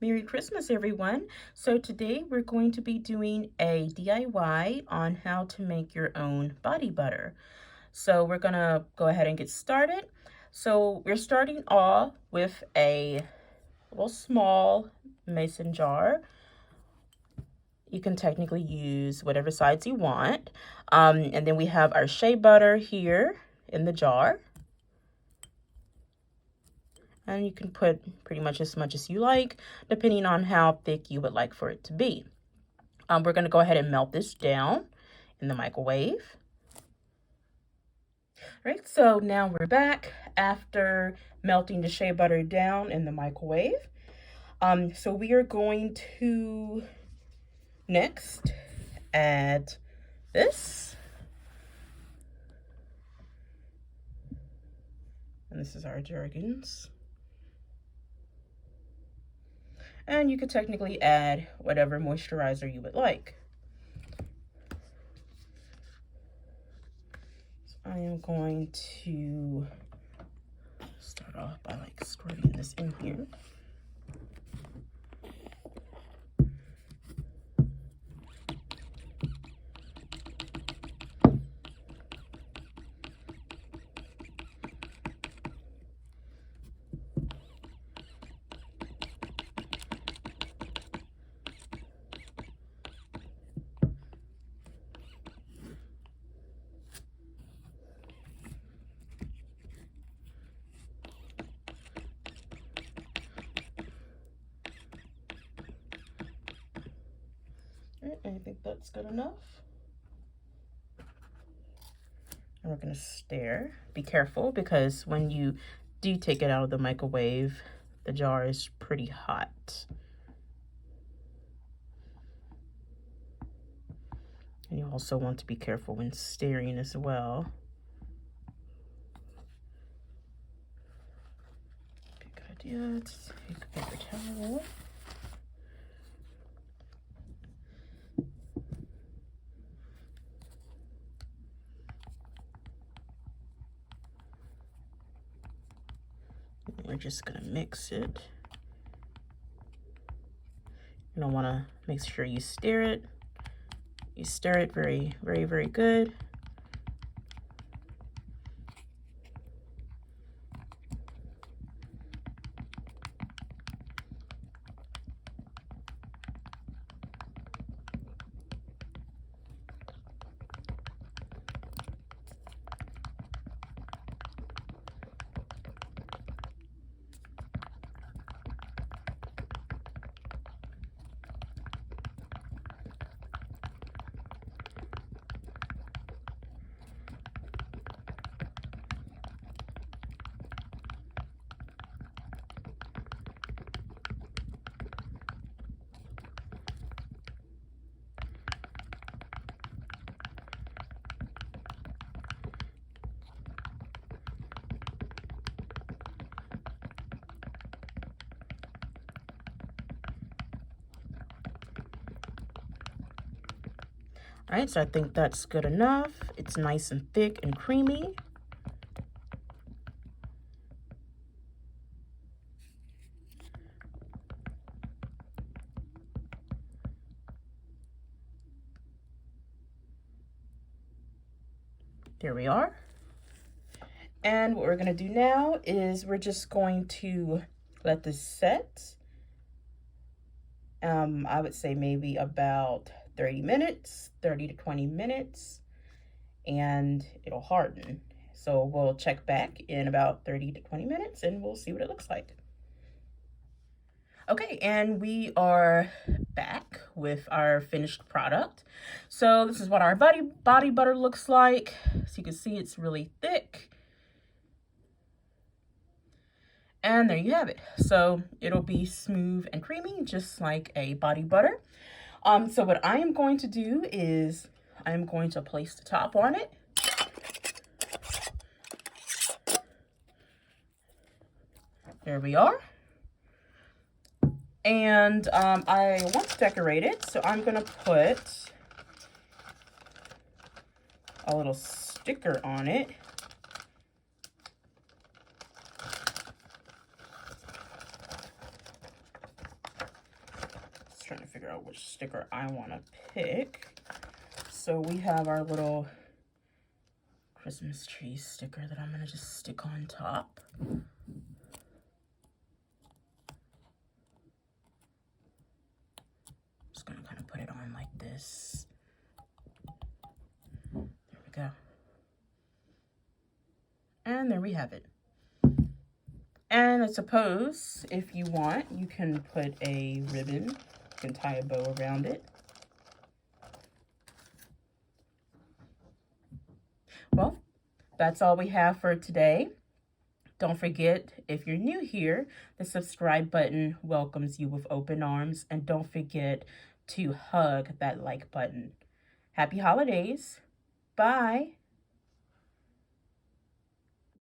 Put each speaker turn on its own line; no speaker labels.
Merry Christmas, everyone. So today we're going to be doing a DIY on how to make your own body butter. So we're gonna go ahead and get started. So we're starting off with a little small mason jar. You can technically use whatever size you want. And then we have our shea butter here in the jar. And you can put pretty much as you like, depending on how thick you would like for it to be. We're going to go ahead and melt this down in the microwave. All right, so now we're back after melting the shea butter down in the microwave. So we are going to next add this. And this is our Jergens. And you could technically add whatever moisturizer you would like. So I am going to start off by squirting this in here. I think that's good enough. And we're going to stir. Be careful because when you do take it out of the microwave, the jar is pretty hot. And you also want to be careful when stirring as well. Be a good idea to take a paper towel. We're just gonna mix it. You don't want to make sure you stir it. You stir it very, very, very good. All right, so I think that's good enough. It's nice and thick and creamy. There we are. And what we're gonna do now is we're just going to let this set. I would say maybe about 30 minutes, 30 to 20 minutes, and it'll harden. So we'll check back in about 30 to 20 minutes and we'll see what it looks like. Okay, and we are back with our finished product. So this is what our body butter looks like. So you can see it's really thick. And there you have it. So it'll be smooth and creamy, just like a body butter. So what I am going to do is I'm going to place the top on it. There we are. And I want to decorate it, so I'm gonna put a little sticker on it. I want to pick. So we have our little Christmas tree sticker that I'm going to just stick on top. Just going to kind of put it on like this. There we go. And there we have it. And I suppose if you want, you can put a ribbon, you can tie a bow around it. Well, that's all we have for today. Don't forget, if you're new here, the subscribe button welcomes you with open arms. And don't forget to hug that like button. Happy holidays. Bye.